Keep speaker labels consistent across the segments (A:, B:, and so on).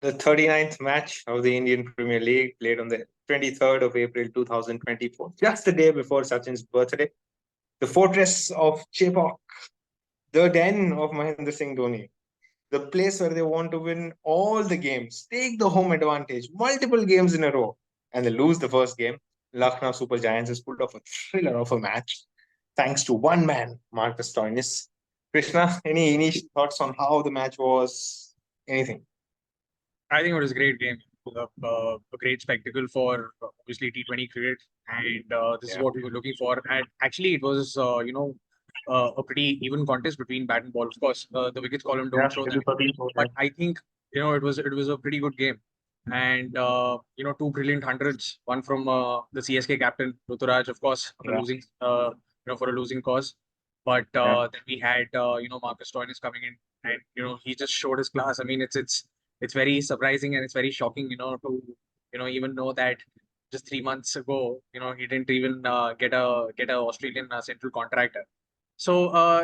A: The 39th match of the Indian Premier League played on the 23rd of April 2024, just the day before Sachin's birthday. The fortress of Chepauk, the den of Mahendra Singh Dhoni, the place where they want to win all the games, take the home advantage, multiple games in a row, and they lose the first game. Lucknow Super Giants has pulled off a thriller of a match thanks to one man, Marcus Stoinis. Krishna, any initial thoughts on how the match was? Anything?
B: I think it was a great game, a great spectacle for obviously T20 cricket, and this is
A: Yeah.
B: what we were looking for. And actually, it was a pretty even contest between bat and ball. Of course, the wickets column
A: Yeah,
B: don't show that,
A: everybody.
B: but I think it was a pretty good game, and two brilliant hundreds, one from the CSK captain Ruturaj, of course,
A: Yeah.
B: for a losing cause, but
A: Yeah.
B: then we had Marcus Stoinis coming in, and he just showed his class. I mean, it's very surprising and it's very shocking, to even know that just 3 months ago, he didn't even get a Australian central contractor. So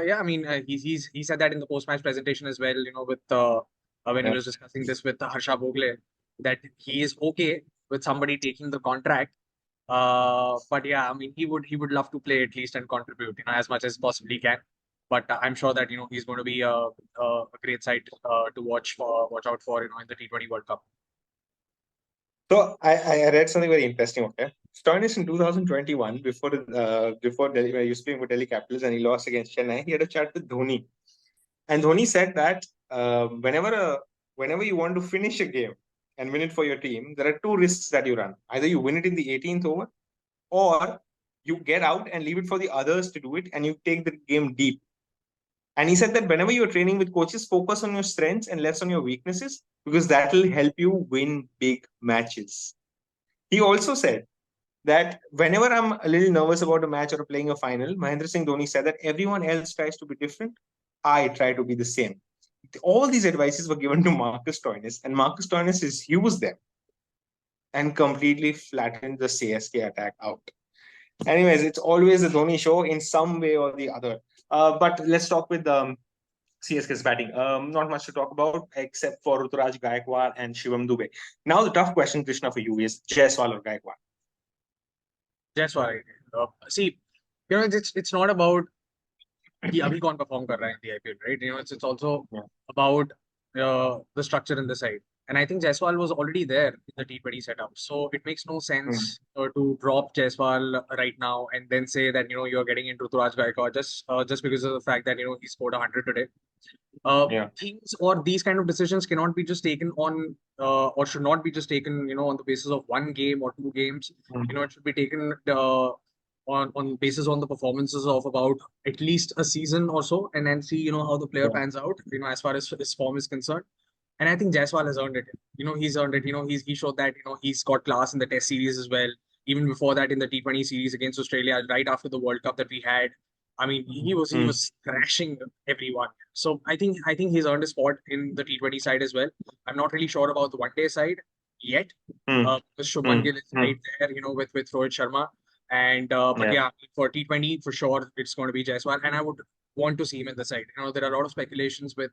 B: yeah, I mean, he said that in the post match presentation as well, with when he
A: Yeah.
B: was discussing this with Harsha Bhogle, that he is okay with somebody taking the contract. But yeah, I mean, he would love to play at least and contribute, as much as possibly can. But I'm sure that he's going to be a great sight to watch out for, in the T20 World Cup.
A: So I read something very interesting. Okay, Stoinis in 2021, before Delhi, when he was playing for Delhi Capitals and he lost against Chennai, he had a chat with Dhoni, and Dhoni said that whenever you want to finish a game and win it for your team, there are two risks that you run. Either you win it in the 18th over, or you get out and leave it for the others to do it, and you take the game deep. And he said that whenever you're training with coaches, focus on your strengths and less on your weaknesses because that will help you win big matches. He also said that whenever I'm a little nervous about a match or playing a final, Mahendra Singh Dhoni said that everyone else tries to be different. I try to be the same. All these advices were given to Marcus Stoinis, and Marcus Stoinis has used them and completely flattened the CSK attack out. Anyways, it's always a Dhoni show in some way or the other. But let's talk with CSK's batting. Not much to talk about except for Ruturaj Gaikwad and Shivam Dube. Now, the tough question, Krishna, for you is Jaiswal or Gaikwad?
B: Jaiswal, see, it's not about कि अभी कौन perform कर रहा है in the IPL, right? It's also
A: Yeah.
B: about the structure in the side. And I think Jaiswal was already there in the T20 setup. So it makes no sense
A: Mm.
B: to drop Jaiswal right now and then say that, you're getting into Turaj Gaikwad just because of the fact that, he scored 100 today.
A: Yeah.
B: Things or these kind of decisions cannot be just taken on or should not be just taken, on the basis of one game or two games.
A: Mm.
B: It should be taken on basis on the performances of about at least a season or so, and then see how the player
A: Yeah.
B: pans out, as far as his form is concerned. And I think Jaiswal has earned it. He's earned it. He showed that he's got class in the Test series as well. Even before that, in the T20 series against Australia, right after the World Cup that we had. I mean, he
A: Mm.
B: was crashing everyone. So I think he's earned a spot in the T20 side as well. I'm not really sure about the one day side yet.
A: Mm.
B: Because Shubman
A: Mm.
B: Gill is
A: Mm.
B: right there, with Rohit Sharma. And but
A: Yeah.
B: yeah, for T20 for sure it's going to be Jaiswal, and I would want to see him in the side. There are a lot of speculations with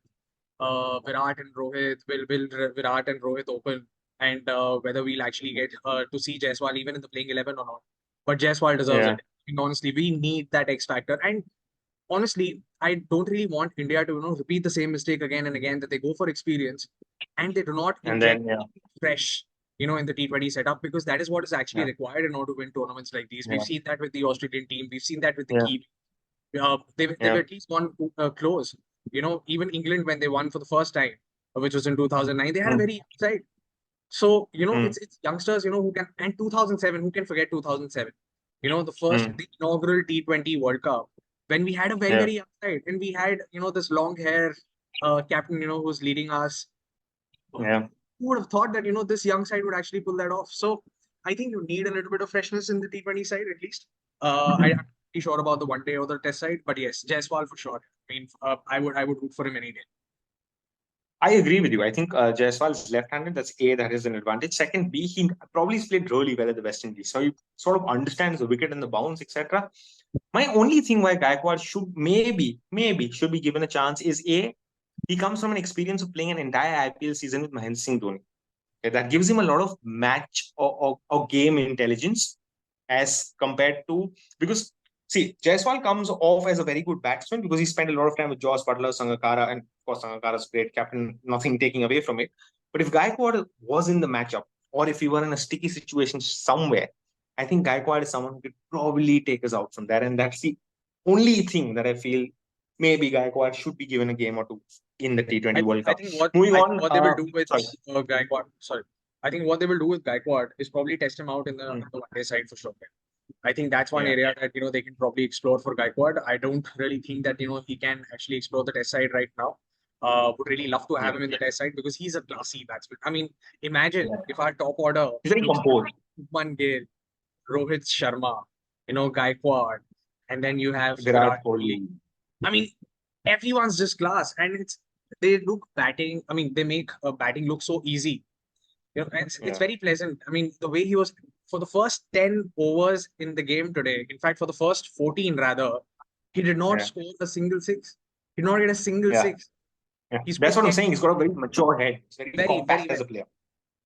B: Virat and Rohit. Will Virat and Rohit open, and whether we'll actually get to see Jaiswal even in the playing 11 or not. But Jaiswal deserves
A: Yeah.
B: it. Honestly, we need that X factor. And honestly, I don't really want India to repeat the same mistake again and again, that they go for experience and they do not
A: And
B: inject
A: then, yeah.
B: fresh, in the T20 setup, because that is what is actually
A: Yeah.
B: required in order to win tournaments like these. We've
A: Yeah.
B: seen that with the Australian team. We've seen that with the
A: Yeah.
B: Kiwi. They've
A: Yeah.
B: at least won close. Even England, when they won for the first time, which was in 2009, they had a
A: Mm.
B: very young side. So,
A: Mm.
B: it's youngsters, who can, and 2007, who can forget 2007? The first,
A: Mm.
B: the inaugural T20 World Cup, when we had a very,
A: Yeah.
B: very young side, and we had, this long hair captain, who's leading us.
A: Yeah.
B: Who would have thought that, this young side would actually pull that off? So I think you need a little bit of freshness in the T20 side, at least. I'm not really sure about the one day or the test side, but yes, Jaiswal for sure. I mean, I would root for him any day.
A: I agree with you. I think Jaiswal is left-handed. That's A, that is an advantage. Second, B, he probably has played really well at the West Indies. So he sort of understands the wicket and the bounce, etc. My only thing why Gaikwad should maybe should be given a chance is A, he comes from an experience of playing an entire IPL season with Mahendra Singh Dhoni. Okay, that gives him a lot of match or game intelligence as compared to, because see, Jaiswal comes off as a very good batsman because he spent a lot of time with Josh Butler, Sangakkara, and of course Sangakkara's great captain, nothing taking away from it. But if Gaikwad was in the matchup, or if he were in a sticky situation somewhere, I think Gaikwad is someone who could probably take us out from there. And that's the only thing that I feel maybe Gaikwad should be given a game or two in the T20 World Cup. Moving on,
B: what they will do with
A: sorry.
B: Gaikwad. Sorry, I think what they will do with Gaikwad is probably test him out in the one-day side for sure. I think that's one area that they can probably explore for Gaikwad. I don't really think that he can actually explore the test side right now. Would really love to have him in the test side because he's a classy batsman. I mean, imagine if our top order
A: He's very composed.
B: Shubman Gill, Rohit Sharma, Gaikwad, and then you have
A: Virat Kohli.
B: I mean, everyone's just class, and they look batting. I mean, they make batting look so easy. It's very pleasant. I mean, the way he was for the first 10 overs in the game today. In fact, for the first 14 rather, he did not score a single six. He did not get a single six.
A: Yeah. That's what I'm saying. He's got a very mature head. He's very compact as a player.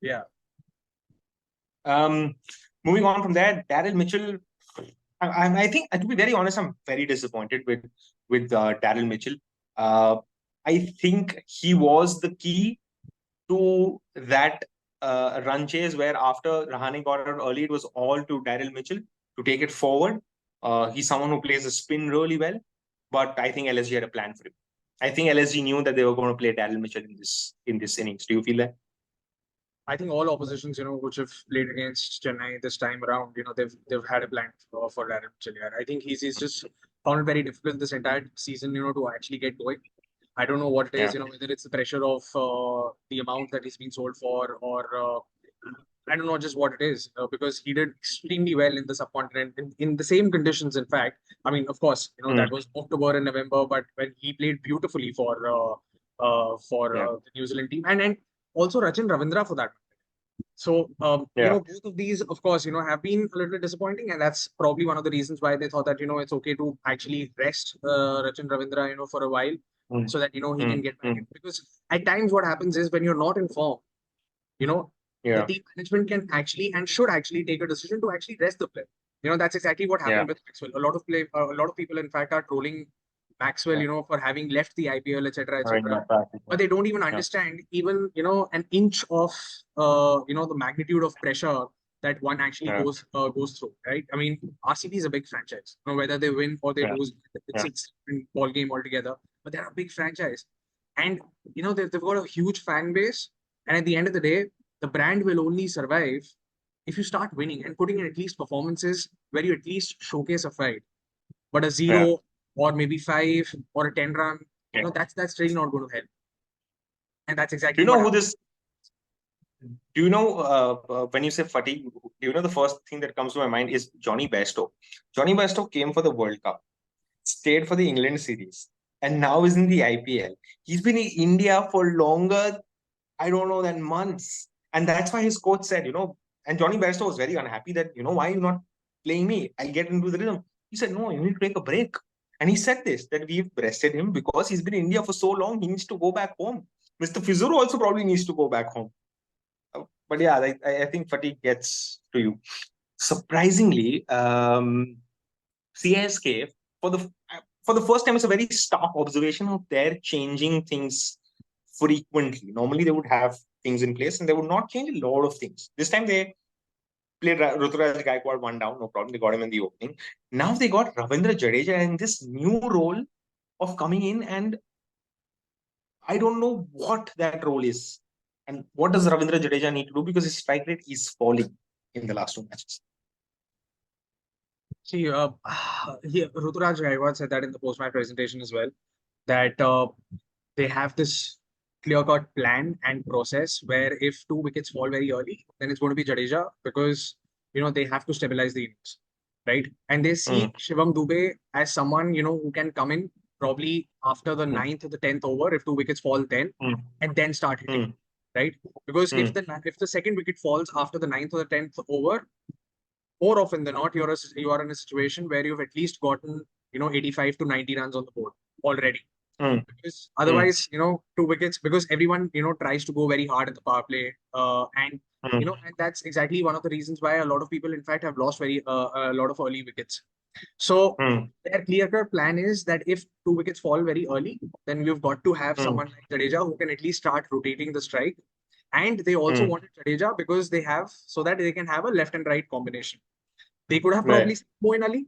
B: Yeah.
A: Moving on from there, Daryl Mitchell. I think, to be very honest, I'm very disappointed with Daryl Mitchell. I think he was the key to that run chase where after Rahane got out early, it was all to Daryl Mitchell to take it forward. He's someone who plays the spin really well, but I think LSG had a plan for him. I think LSG knew that they were going to play Daryl Mitchell in this innings. Do you feel that?
B: I think all oppositions, which have played against Chennai this time around, they've had a plan for Daryl Mitchell. I think he's just found it very difficult this entire season, to actually get going. I don't know what it is, whether it's the pressure of the amount that he's been sold for, or I don't know just what it is, because he did extremely well in the subcontinent in the same conditions. In fact, I mean, of course, that was October and November, but when he played beautifully for the New Zealand team and also Ravindra for that. So, both of these, of course, have been a little disappointing, and that's probably one of the reasons why they thought that, it's okay to actually rest Ravindra, for a while, so that, he can get back in. Because at times what happens is when you're not in form, the team management can actually and should actually take a decision to actually rest the player. That's exactly what happened with Maxwell. A lot of people, in fact, are trolling Maxwell, for having left the IPL, etc., etc. But they don't even understand even, an inch of, the magnitude of pressure that one actually goes through, right? I mean, RCB is a big franchise. Whether they win or they lose, it's a different ball game altogether. But they're a big franchise, and they've got a huge fan base. And at the end of the day, the brand will only survive if you start winning and putting in at least performances where you at least showcase a fight. But a 0 or maybe 5 or a 10 run, that's really not going to help. And that's exactly
A: Do you know when you say fatigue, the first thing that comes to my mind is Johnny Bairstow. Johnny Bairstow came for the World Cup, stayed for the England series, and now is in the IPL. He's been in India for longer, I don't know, than months. And that's why his coach said, and Johnny Bairstow was very unhappy that, why are you not playing me? I'll get into the rhythm. He said, no, you need to take a break. And he said this, that we've rested him because he's been in India for so long, he needs to go back home. Mr. Fizuru also probably needs to go back home. But yeah, I think fatigue gets to you. Surprisingly, CSK, for the first time, it's a very stark observation of their changing things frequently. Normally, they would have things in place and they would not change a lot of things. This time, they played Ruturaj Gaikwad one down, no problem. They got him in the opening. Now they got Ravindra Jadeja in this new role of coming in, and I don't know what that role is. And what does Ravindra Jadeja need to do? Because his strike rate is falling in the last 2 matches.
B: See, Ruturaj Gaikwad said that in the post-match presentation as well, that they have this clear-cut plan and process where if 2 wickets fall very early, then it's going to be Jadeja because, they have to stabilize the innings, right? And they see Shivam Dube as someone, who can come in probably after the 9th or the 10th over if 2 wickets fall then, and then start hitting, right? Because if the second wicket falls after the 9th or the 10th over, more often than not, you are in a situation where you've at least gotten, 85 to 90 runs on the board already. Because otherwise, 2 wickets, because everyone, tries to go very hard in the power play. And, and that's exactly one of the reasons why a lot of people, in fact, have lost a lot of early wickets. So their clear-cut plan is that if 2 wickets fall very early, then we've got to have someone like Jadeja who can at least start rotating the strike. And they also wanted Jadeja because so that they can have a left and right combination. They could have probably Moeen Ali,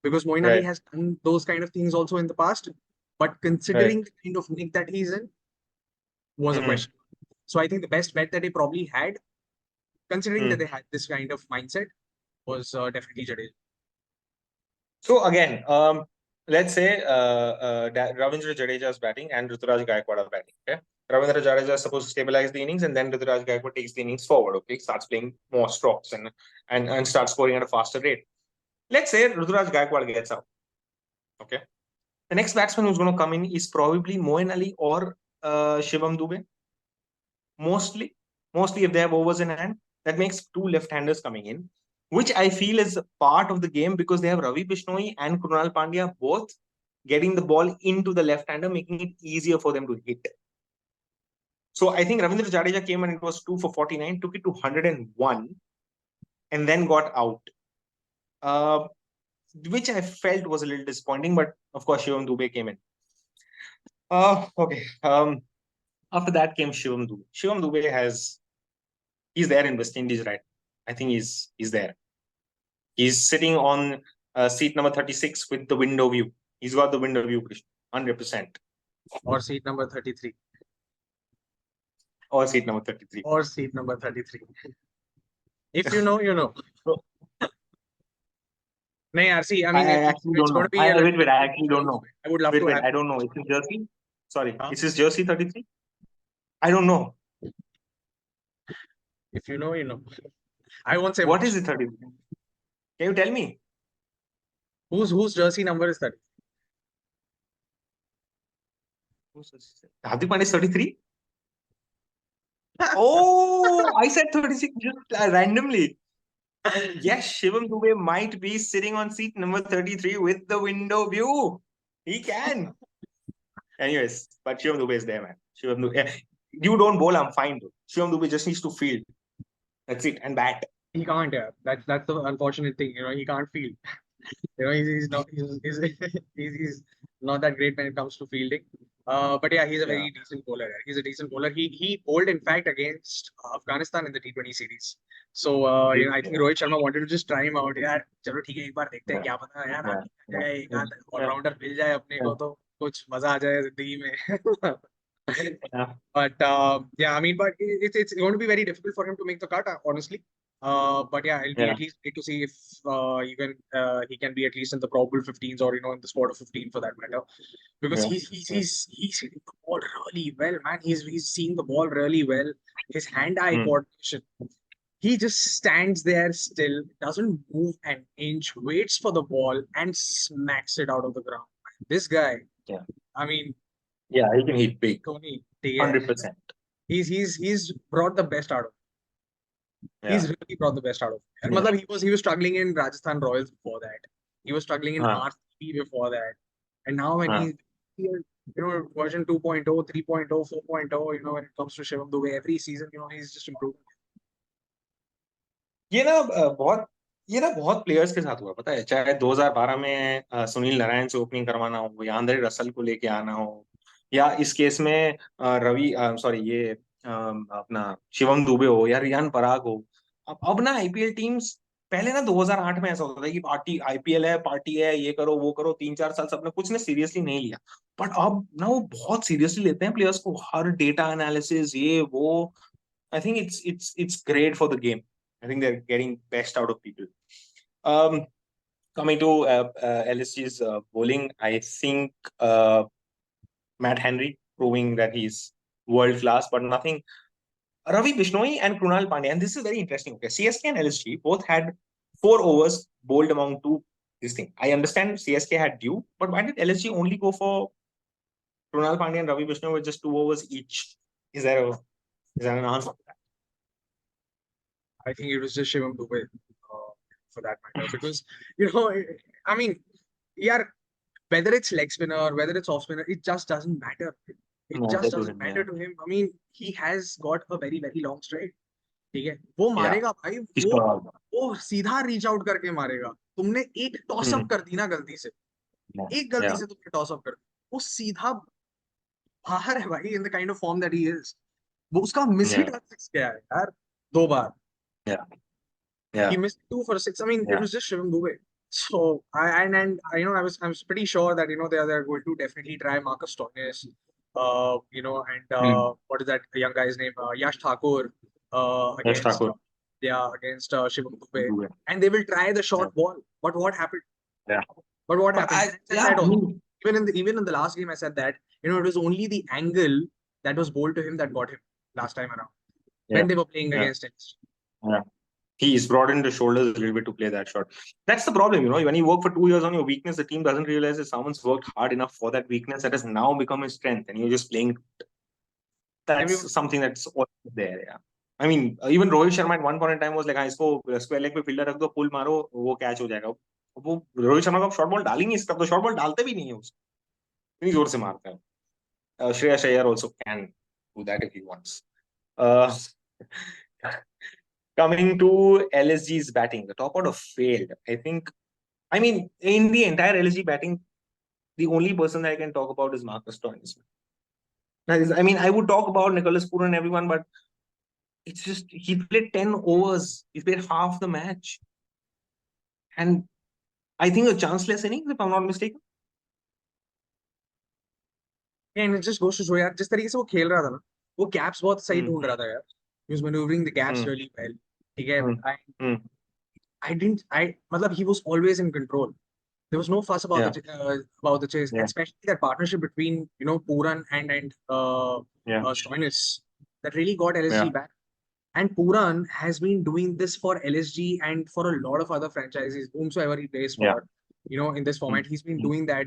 B: because Moeen Ali has done those kind of things also in the past. But considering the kind of nick that he's in, was a question. So I think the best bet that they probably had, considering that they had this kind of mindset, was definitely Jadeja.
A: So again, let's say Ravindra Jadeja is batting and Ruturaj Gaikwad are batting. Okay, Ravindra Jadeja is supposed to stabilize the innings, and then Ruturaj Gaikwad takes the innings forward. Okay, starts playing more strokes and starts scoring at a faster rate. Let's say Ruturaj Gaikwad gets out. Okay, the next batsman who's going to come in is probably Moeen Ali or Shivam Dube. Mostly if they have overs in hand, that makes two left-handers coming in, which I feel is part of the game because they have Ravi Bishnoi and Krunal Pandya both getting the ball into the left-hander, making it easier for them to hit. So I think Ravindra Jadeja came and it was 2 for 49, took it to 101, and then got out. Which I felt was a little disappointing, but of course Shivam Dube came in. Okay. After that came Shivam Dube. Shivam Dube he's there in West Indies, right? I think he's there. He's sitting on seat number 36 with the window view. He's got the window view, 100%.
B: Or seat number 33.
A: Or seat number 33.
B: Or seat number 33. If you know, you know. No, see, I mean,
A: I actually don't know. Wait, I actually don't know.
B: I would love to have.
A: I don't know. Is it jersey? Sorry, is his jersey 33? I don't know.
B: If you know, you know. I won't say
A: what
B: much.
A: Is it 33? Can you tell me?
B: Whose jersey number is 33?
A: Hardik Pandya is 33? Oh, I said 36 just randomly. Yes, Shivam Dube might be sitting on seat number 33 with the window view. He can. Anyways, but Shivam Dube is there, man. Shivam Dube. You don't bowl, I'm fine. Though. Shivam Dube just needs to field. That's it. And bat.
B: He can't, yeah. That's the unfortunate thing. He can't field. He's not not that great when it comes to fielding. But yeah, he's a very decent bowler. He's a decent bowler. He bowled in fact against Afghanistan in the T20 series. So I think Rohit Sharma wanted to just try him out. यार चलो ठीक है एक बार देखते हैं क्या पता यार एक आध ऑलराउंडर मिल जाए अपने को तो कुछ मजा आ जाए जिंदगी में. But yeah, I mean, but it's going to be very difficult for him to make the cut, honestly. But yeah, it'll be at least great to see if he can be at least in the probable 15s or in the squad of 15 for that matter, because he's hitting the ball really well, man. He's seeing the ball really well. His hand-eye coordination. He just stands there still, doesn't move an inch, waits for the ball and smacks it out of the ground. This guy, I mean.
A: Yeah, he can hit big. 100%.
B: He's brought the best out of it. He's really brought the best out of it. And he was struggling in Rajasthan Royals before that. He was struggling in RCB before that. And now when he's version 2.0, 3.0, 4.0, when it comes to Shivam Dube, every season, he's just improving.
A: बहुत players के साथ हुआ पता है, चाहे 2012 में सुनील नारायण से opening करवाना हो या आंद्रे रसल को लेके आना हो, या इस केस में अपना शिवम दुबे हो या रियान पराग हो. अब ना आईपीएल टीम्स, पहले ना 2008 में ऐसा होता था कि पार्टी आईपीएल है, पार्टी है, ये करो वो करो, 3-4 साल सबने कुछ ने सीरियसली नहीं लिया. बट अब ना वो बहुत सीरियसली लेते हैं प्लेयर्स को, हर डेटा एनालिसिस ये वो. I think it's great for the game. I think they're getting best out of people. Coming to LSG's bowling, I think Matt Henry proving that he's world class, but nothing. Ravi Bishnoi and Krunal Pandya, and this is very interesting. Okay, CSK and LSG both had 4 overs bowled among two. This thing, I understand CSK had due, but why did LSG only go for Krunal Pandya and Ravi Bishnoi with just 2 overs each? Is there an answer to that?
B: I think it was just Shivam Dube for that matter, because I mean, whether it's leg spinner, whether it's off spinner, it just doesn't matter. It just doesn't matter to him. I mean, he has got a very, very long stride. ठीक है, वो मारेगा भाई, वो सीधा reach out करके मारेगा. तुमने एक टॉस अप कर दी ना गलती से, एक गलती से तुमने टॉस अप कर दी, वो सीधा बाहर है भाई. In the kind of form that he is, वो उसका मिस हिट क्या है यार, 2 बार. He missed 2 for 6. I mean, it was just Shivam Dube. So and I I was pretty sure that they're going to definitely try Marcus Stoinis, and what is that young guy's name, Yash Thakur, against Shivam Dube, and they will try the short ball. But what happened? But what happened? I said even in the last game I said that it was only the angle that was bowled to him that got him last time around when they were playing against him.
A: He's broadened the shoulders a little bit to play that shot. That's the problem, when you work for 2 years on your weakness, the team doesn't realize that someone's worked hard enough for that weakness that has now become his strength, and you're just playing. That's something that's always there, yeah. I mean, even Rohit Sharma at one point in time was like, इसको square leg पे fielder रख दो, pull मारो, वो catch हो जाएगा. वो रोहित शर्मा का short ball डाल ही नहीं सकता, तो short ball डालते भी नहीं है उसको, इतनी जोर से मारता है. Shreyas Iyer also can do that if he wants. Coming to LSG's batting, the top order failed. I mean, in the entire LSG batting, the only person that I can talk about is Marcus Stoinis. I mean, I would talk about Nicholas Pooran and everyone, but it's just, he played 10 overs. He played half the match. And I think a chanceless innings, if I'm not mistaken.
B: And it just goes to show यार, जिस तरीके से वो खेल रहा था ना, वो gaps बहुत सही ढूंढ रहा था यार. He was maneuvering the gaps really well. ठीक है. मतलब he was always in control. There was no fuss about the chase, especially that partnership between Pooran and Stoinis that really got LSG back. And Pooran has been doing this for LSG and for a lot of other franchises, whomsoever he plays for. In this format, he's been doing that.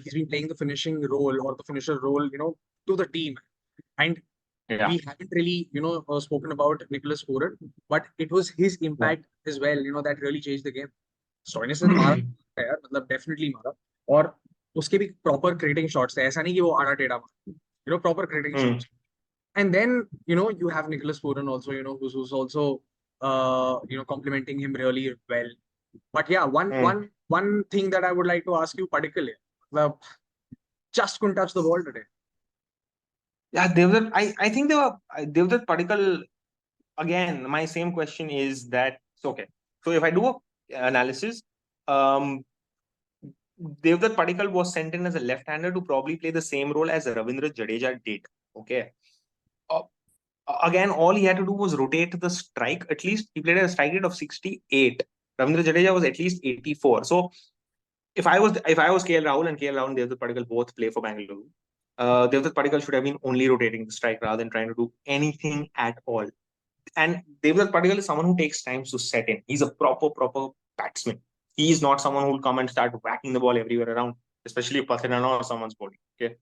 B: He's been playing the finishing role or the finisher role, to the team. And we haven't really, spoken about Nicholas Pooran, but it was his impact as well, that really changed the game. Stoinis ने मारा यार, मतलब definitely मारा, और उसके भी proper creating shots थे, ऐसा नहीं कि वो आड़ा टेढ़ा मारा, proper creating shots. And then you have Nicholas Pooran also, who's also complimenting him really well. But yeah, one thing that I would like to ask you particularly, just couldn't touch the ball today.
A: Yeah, I think Devdutt Padikkal, again, my same question is that, okay, so if I do an analysis, Devdutt Padikkal was sent in as a left-hander to probably play the same role as Ravindra Jadeja did, okay? Again, all he had to do was rotate the strike. At least he played at a strike rate of 68. Ravindra Jadeja was at least 84. So if I was KL Rahul and Devdutt Padikkal both play for Bangalore, Devdutt Padikkal should have been only rotating the strike rather than trying to do anything at all. And Devdutt Padikkal is someone who takes time to set in. He's a proper batsman. He is not someone who will come and start whacking the ball everywhere around, especially if Pathinana or someone's bowling. Okay,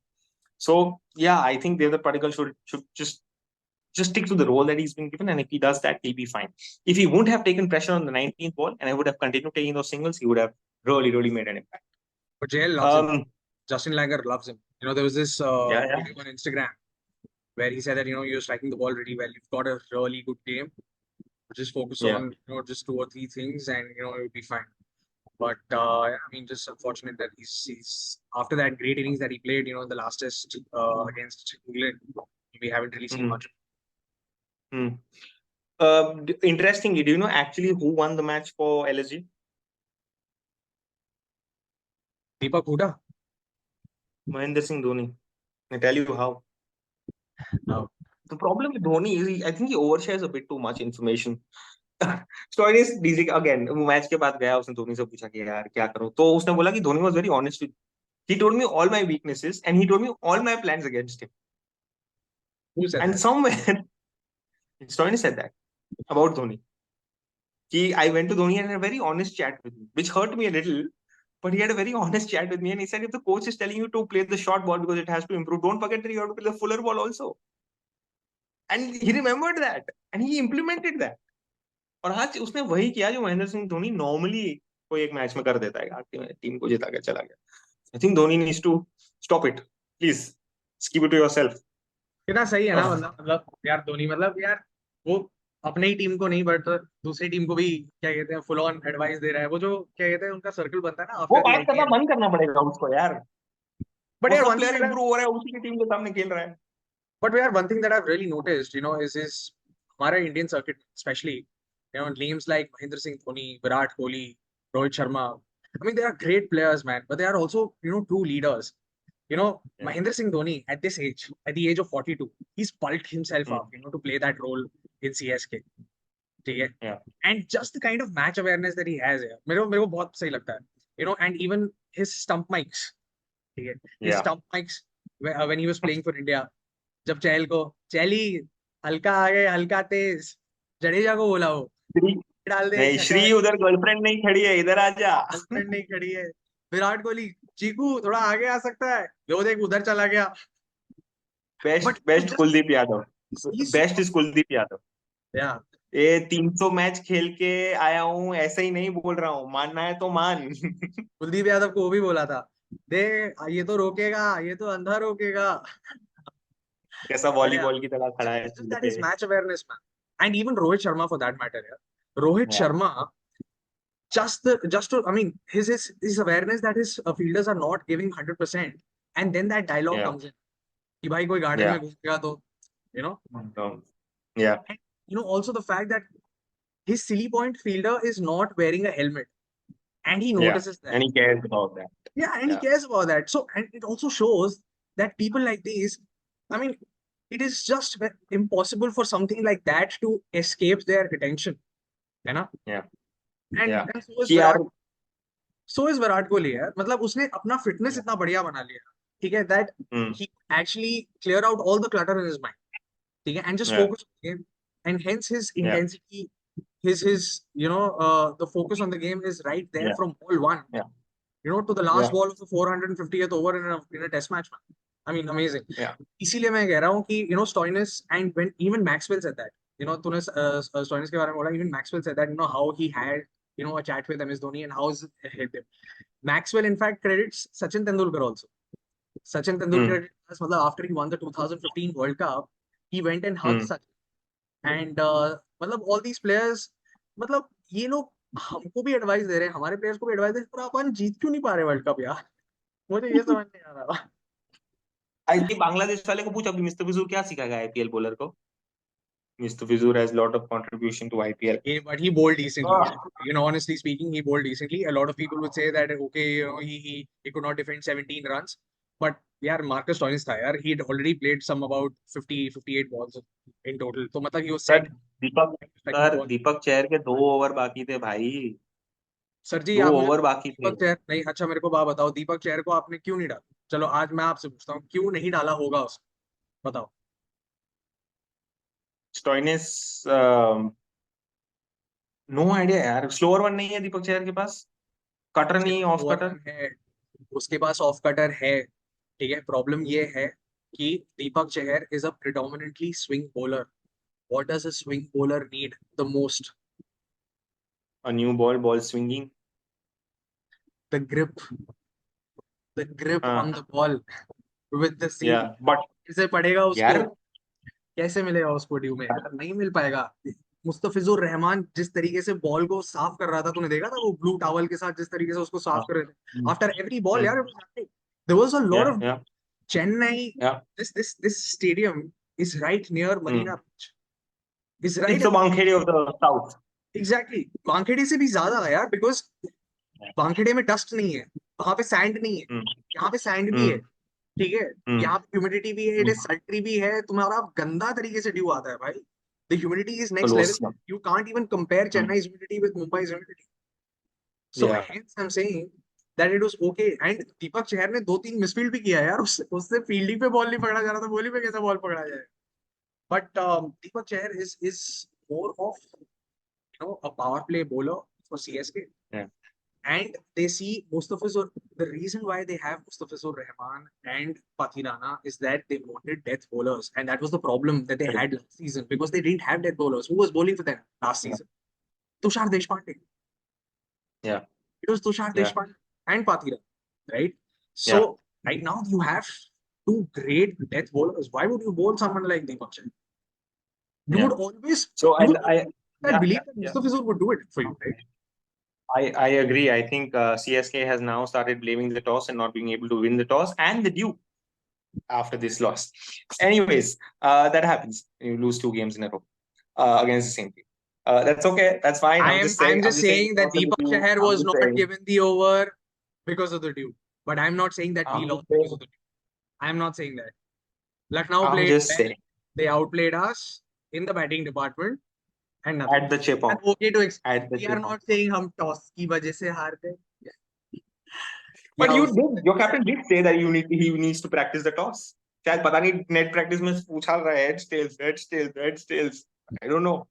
A: so yeah, I think Devdutt Padikkal should just stick to the role that he's been given, and if he does that, he'll be fine. If he wouldn't have taken pressure on the 19th ball, and I would have continued taking those singles, he would have really made an impact.
B: But JL loves him. Justin Langer loves him. There was this video on Instagram where he said that you're striking the ball really well. You've got a really good game. Just focus on just 2 or 3 things, and you'll be fine. But I mean, just unfortunate that he's after that great innings that he played, in the last test against England, we haven't really seen much.
A: Interestingly, do you know actually who won the match for LSG?
B: Chepauk Hooda?
A: Mahendra Singh Dhoni. I tell you how. The problem with Dhoni is I think he overshares a bit too much information. Stoinis again, match के बाद गया, उसने धोनी से पूछा कि यार क्या करूं, तो उसने बोला कि Dhoni was very honest with. He told me all my weaknesses and he told me all my plans against him.
B: Who said
A: and
B: that?
A: Somewhere Stoinis said that about Dhoni. I went to Dhoni and had a very honest chat with him, which hurt me a little, but he had a very honest chat with me, and he said if the coach is telling you to play the short ball because it has to improve, don't forget that you have to play the fuller ball also. And he remembered that and he implemented that. और आज उसने वही किया जो Mahendra Singh Dhoni normally कोई एक match में कर देता है, टीम को जिता के चला गया. I think Dhoni needs to stop it. Please, just keep it to yourself.
B: कितना सही है ना,
A: Oh,
B: मतलब यार धोनी, मतलब यार वो अपने ही टीम को नहीं बट दूसरी टीम को भी क्या कहते हैं फुल ऑन एडवाइस दे रहा है। वो जो क्या कहते हैं उनका सर्कल बनता है ना
A: वो
B: आफ्टर द
A: बात करना
B: आईपीएल।
A: बंद करना पड़ेगा उसको यार।
B: बट
A: वो
B: यार
A: सब
B: one thing
A: player
B: that
A: improve हो रहा है, उसी की टीम के सामने खेल रहा है।
B: But यार one thing that I've really noticed, is हमारा Indian circuit, especially, names like Mahendra Singh Dhoni, Virat Kohli, Rohit Sharma. I mean, they are great players, man, but they are also, true leaders.
A: Yeah.
B: Mahendra Singh Dhoni at this age, at the age of 42, he's bulked himself
A: Hmm.
B: up, to play that role in CSK. ठीक है?
A: Yeah.
B: And just the kind of match awareness that he has, यार, मेरे को बहुत सही लगता है. And even his stump mics, ठीक है? His
A: Yeah.
B: stump mics when he was playing for India. जब चहल को चहली हल्का आगे हल्का तेज, जडेजा को बोला वो
A: श्री
B: डाल दे
A: नहीं,
B: छक्का,
A: श्री उधर गर्लफ्रेंड नहीं खड़ी है, इधर आ जा।
B: गर्लफ्रेंड नहीं खड़ी है। विराट कोहली, चीकू थोड़ा आगे आ सकता है, लो देख उधर चला गया।
A: Best
B: but
A: best
B: just
A: Kuldeep Yadav.
B: So
A: best is Kuldeep Yadav.
B: या
A: ये 300 मैच खेल के आया हूँ, ऐसे ही नहीं बोल रहा हूँ, मानना है तो मान।
B: कुलदीप यादव को वो भी बोला था, दे ये तो रोकेगा, ये तो अंधा रोकेगा।
A: कैसा
B: But yeah,
A: वॉलीबॉल की तरह खड़ा है
B: it's just
A: फील्ड
B: that
A: पे।
B: his match awareness, man. And even Rohit Sharma for that matter, yeah. Rohit
A: Yeah.
B: Sharma, I mean, his awareness that his fielders are not giving 100%, and then that dialogue
A: Yeah.
B: comes in. कि भाई कोई garden में
A: Yeah.
B: घुस गया तो, you know,
A: Yeah.
B: and also the fact that his silly point fielder is not wearing a helmet, and he
A: Yeah.
B: notices that.
A: And he cares about that.
B: Yeah, and he
A: Yeah.
B: cares about that. So, and it also shows that people like these, I mean, it is just impossible for something like that to escape their attention, है ना?
A: Yeah.
B: And,
A: Yeah.
B: and so is
A: कि यार
B: विराट कोहली है, मतलब उसने अपना fitness इतना बढ़िया बना लिया, ठीक है, that he actually clear out all the clutter in his mind, ठीक है, and just
A: yeah.
B: focus on the game, and hence his
A: Yeah.
B: intensity, his the focus on the game is right there
A: Yeah.
B: from ball one,
A: Yeah.
B: to the last
A: Yeah.
B: ball of the 450th over in a test match, man. I mean, amazing.
A: Yeah.
B: इसीलिए मैं कह रहा हूँ कि Stoinis, and when even Maxwell said that, तूने Stoinis के बारे में बोला, even Maxwell said that, how he had a chat with MS Dhoni and how's it hit him. Maxwell in fact credits Sachin Tendulkar also. Sachin Tendulkar, मतलब after he won the 2015 World Cup, he went and hugged Sachin, and मतलब all these players, मतलब ये लोग हमको भी advice दे रहे हैं, हमारे प्लेयर्स को भी एडवाइस दे रहे हैं, पर अपन जीत क्यों नहीं पा रहे वर्ल्ड कप यार? मुझे ये समझ नहीं आ रहा।
A: आई थिंक बांग्लादेश वाले को पूछ अभी मुस्तफिजुर क्या सिखाएगा आईपीएल बॉलर को। Mustafizur has lot of contribution to IPL.
B: But he bowled decently. Honestly speaking, he bowled decently. A lot of people would say that okay, he could not defend 17 runs, but यार Marcus Stoinis था यार, he had already played some about 58 balls in total. तो मतलब he was set.
A: Deepak Chahar के 2 over बाकी थे भाई।
B: Sir जी
A: 2
B: आप मुझे
A: ओवर बाकी थे।
B: दीपक चहर नहीं, अच्छा मेरे को बात बताओ, दीपक चहर को आपने क्यों नहीं डाला? चलो आज मैं आपसे पूछता हूँ, क्यों नहीं डाला होगा उसको, बताओ।
A: स्टोइनिस नो आइडिया यार, स्लोअर वन नहीं है दीपक चहर के पास, कटर
B: उसके
A: नहीं,
B: पास
A: ऑफ
B: ओवर
A: कटर।
B: वन है, उसके पास ऑफ कटर है, ठीक है। प्रॉब्लम ये है कि Deepak Chahar is a predominantly swing bowler. What does a swing bowler need the most?
A: A new ball swinging.
B: The grip. The grip on the ball with the seam.
A: Yeah, but
B: कैसे पड़ेगा उसको?
A: यार
B: कैसे मिलेगा उसको ड्यू में? नहीं मिल पाएगा. मुस्तफिजुर रहमान जिस तरीके से बॉल को साफ कर रहा था, तूने देखा था वो ब्लू टॉवल के साथ जिस तरीके से उसको साफ कर रहे थे आफ्टर एवरी बॉल यार. There was a lot of
A: yeah.
B: Chennai.
A: Yeah.
B: This stadium is right near Marina Beach. Is right.
A: It's the Wankhede of the south.
B: Exactly. Wankhede से भी ज्यादा है यार, because वानखेड़े में डस्ट नहीं है, वहां पे सैंड नहीं है, यहाँ पे सैंड भी है, ठीक है, यहाँ पे ह्यूमिडिटी भी है, इट इज सल्ट्री भी है, तुम्हारा गंदा तरीके से ड्यू आता है भाई. The humidity is next level. You can't even compare Chennai's humidity with Mumbai's humidity. So hence I'm saying that it was okay. And Deepak Chahar ने 2-3 मिसफील्ड भी किया यार, उससे फील्डिंग पे बॉल नहीं पकड़ा जा रहा था, बॉलिंग पे कैसा बॉल पकड़ा जाए. But Deepak Chahar is more of a power play bowler for CSK.
A: Yeah.
B: And they see Mustafizur. The reason why they have Mustafizur Rahman and Pathirana is that they wanted death bowlers, and that was the problem that they had last season, because they didn't have death bowlers. Who was bowling for them last season? Tushar Deshpande.
A: Yeah.
B: It was Tushar Deshpande and Pathirana, right? So right now you have two great death bowlers. Why would you bowl someone like Deepak Chand? You would always
A: So
B: you would
A: I
B: believe that Mustafizur would do it for you, right?
A: I agree. I think CSK has now started blaming the toss and not being able to win the toss and the dew after this loss. Anyways, that happens. You lose 2 games in a row against the same team. That's okay. That's fine. I'm just saying
B: that Deepak Chahar was not given the over because of the dew. But I'm not saying that we lost because of the dew. I'm not saying that. Lucknow played well. They outplayed us in the batting department and nothing.
A: At the Chepauk.
B: Okay to expect. We are not saying hum toss ki wajah se haar gaye.
A: But your captain did say that he needs to practice the toss. शायद पता नहीं net practice में पूछा रहा है heads tails. I don't know.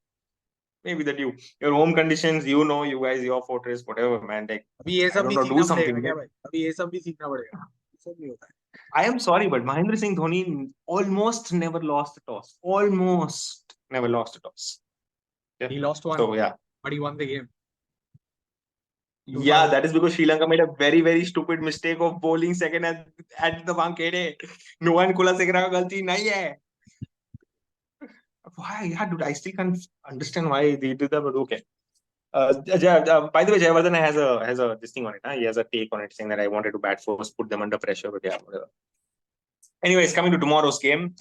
A: Maybe the dew. Your home conditions, you guys, your fortress, whatever, man. Like, I don't know, do something.
B: अभी ये सब भी सीखना पड़ेगा. सब नहीं होता है.
A: I am sorry, but Mahendra Singh Dhoni almost never lost a toss. Almost never lost a toss.
B: Yeah. He lost one.
A: So,
B: but he won the game.
A: Yeah, that is because Sri Lanka made a very, very stupid mistake of bowling second at the Wankhede. No one Kulasekara ka galti nahi hai. Why? Yeah, dude, I still can't understand why they did that, but okay. By the way, Jayawardene has a this thing on it. He has a take on it, saying that I wanted to bat first, put them under pressure, but yeah, whatever. Anyways, coming to tomorrow's game,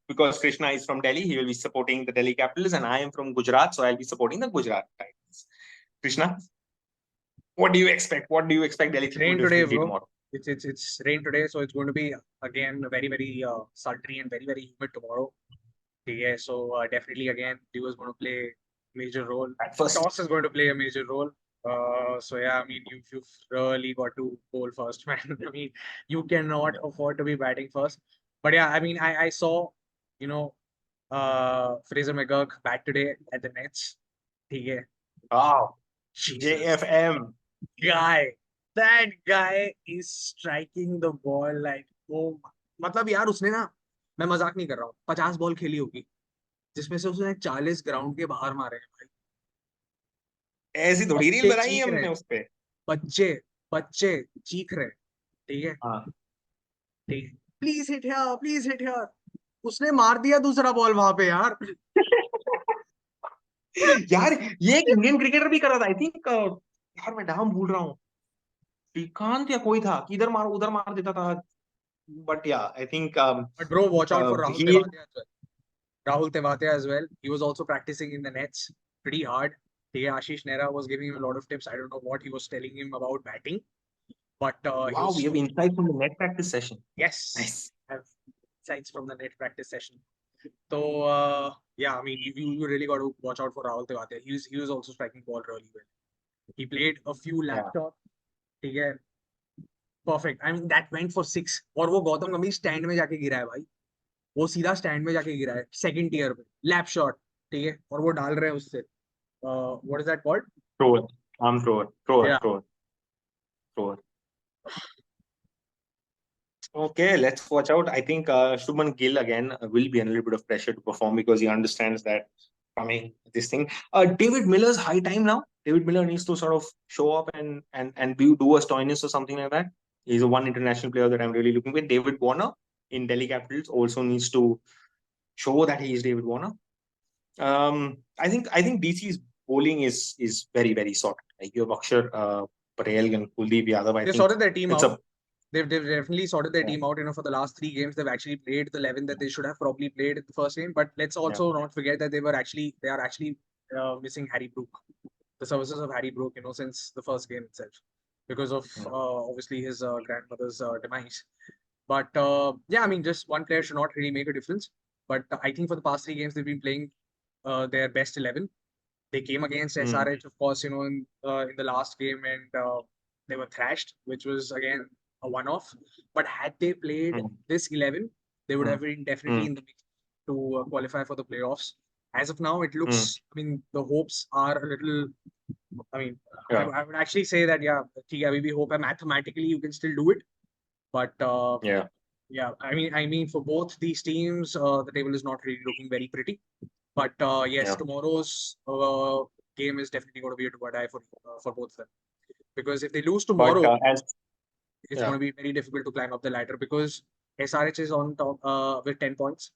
A: because Krishna is from Delhi, he will be supporting the Delhi Capitals, and I am from Gujarat, so I'll be supporting the Gujarat Titans. Krishna, what do you expect? What do you expect Delhi to do tomorrow?
B: It's rain today, so it's going to be again very, very sultry and very, very humid tomorrow. Yeah, so definitely again, dew is going to play a major role. Toss is going to play a major role. So yeah, I mean, you've really got to bowl first, man. I mean, you cannot afford to be batting first. But yeah, I mean, I saw, Fraser McGurk bat today at the Nets. Okay.
A: Wow. JFM.
B: That guy is striking the ball like, oh, मतलब यार उसने ना, मैं मजाक नहीं कर रहा हूँ, 50 बॉल खेली होगी जिसमें से उसने 40 ग्राउंड के बाहर मारे हैं भाई.
A: ऐसी थोड़ी रील बनाई है हमने उस पे.
B: बच्चे चीख रहे. ठीक है. ठीक है. Please hit here. उसने मार दिया दूसरा बॉल वहां पे यार.
A: यार ये एक इंडियन क्रिकेटर भी कर रहा था. आई थिंक यार मैं नाम भूल रहा हूँ. श्रीकांत या कोई था कि इधर मारो उधर मार देता था. But yeah, I think.
B: But bro, watch out for Rahul Tewatia as well. Rahul Tewatia as well. He was also practicing in the nets pretty hard. Ashish Nehra was giving him a lot of tips. I don't know what he was telling him about batting. But
A: wow, we have insights from the net practice session.
B: Yes.
A: Nice.
B: I have insights from the net practice session. So yeah, I mean, you really got to watch out for Rahul Tewatia. He was also striking ball really well. He played a few lap shots. Yeah. Perfect. I mean, that went for 6. और वो गौतम गंभीर stand में जाके गिरा है भाई. वो सीधा स्टैंड में जाके गिरा है सेकंड टियर पे. Lap shot. ठीक है. और वो डाल रहे हैं उससे. What is that called?
A: Thrower. Arm thrower. Thrower. Okay, let's watch out. I think Shubman Gill again will be under a little bit of pressure to perform because he understands that coming this thing. David Miller's high time now. David Miller needs to sort of show up and do a Stoinis or something like that. He's a one international player that I'm really looking at. David Warner in Delhi Capitals also needs to show that he is David Warner. I think DC's bowling is very, very sorted. Like you have Akshar Patel and Kuldeep Yadav.
B: They sorted their team out. They've definitely sorted their team out. For the last 3 games, they've actually played the 11 that they should have probably played in the first game. But let's also not forget that they are actually missing Harry Brook, the services of Harry Brook, since the first game itself, because of obviously his grandmother's demise. But yeah, I mean, just one player should not really make a difference. But I think for the past 3 games, they've been playing their best 11. They came against SRH, of course, in the last game, and they were thrashed, which was again a one-off. But had they played this 11, they would have been definitely in the mix to qualify for the playoffs. As of now, it looks, I mean, the hopes are a little, I mean, I would actually say that, we hope mathematically you can still do it. But I mean, for both these teams, the table is not really looking very pretty. But yes, tomorrow's game is definitely going to be a do or die for both of them. Because if they lose tomorrow, it's
A: Yeah.
B: going to be very difficult to climb up the ladder because SRH is on top with 10 points.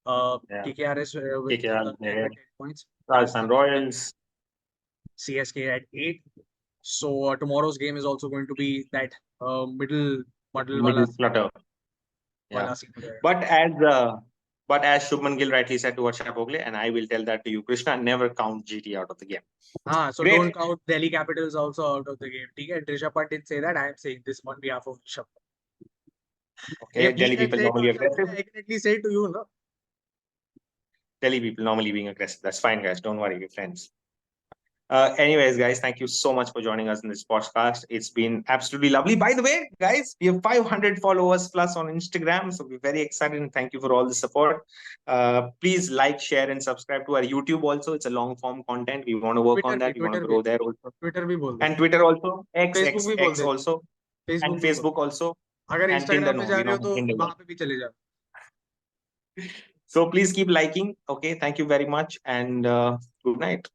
A: Yeah.
B: KKR is with
A: KKR,
B: 10
A: yeah.
B: points.
A: Rajasthan Royals.
B: CSK at 8. So tomorrow's game is also going to be that middle wala
A: flutter. Yeah.
B: scene ho jayega.
A: But as Shubman Gill rightly said to Chepauk, and I will tell that to you, Krishna, never count GT out of the game.
B: So
A: Great.
B: don't count Delhi Capitals also out of the game. Okay? Rishabh Pant didn't say that. I am saying this on behalf of Rishabh.
A: Okay,
B: If he
A: Delhi
B: can
A: people
B: say it to
A: normally
B: Rishabh
A: aggressive.
B: Pant, I can at least say it to you, no?
A: Delhi people normally being aggressive. That's fine, guys. Don't worry, we're friends. Anyways, guys, thank you so much for joining us in this podcast. It's been absolutely lovely. By the way, guys, we have 500 followers plus on Instagram, so we're very excited and thank you for all the support. Please like, share, and subscribe to our YouTube also. It's a long form content. We want to work on that. We want to grow there also.
B: Twitter भी बोल दो.
A: And Twitter also,
B: Facebook भी बोल
A: X
B: they.
A: also, and Facebook also.
B: अगर
A: And Tinder,
B: Instagram पे
A: no,
B: जा
A: we
B: रहे हो
A: don't
B: तो
A: have Tinder.
B: वहाँ पे भी चले जाओ.
A: So please keep liking. Okay, thank you very much, and good night.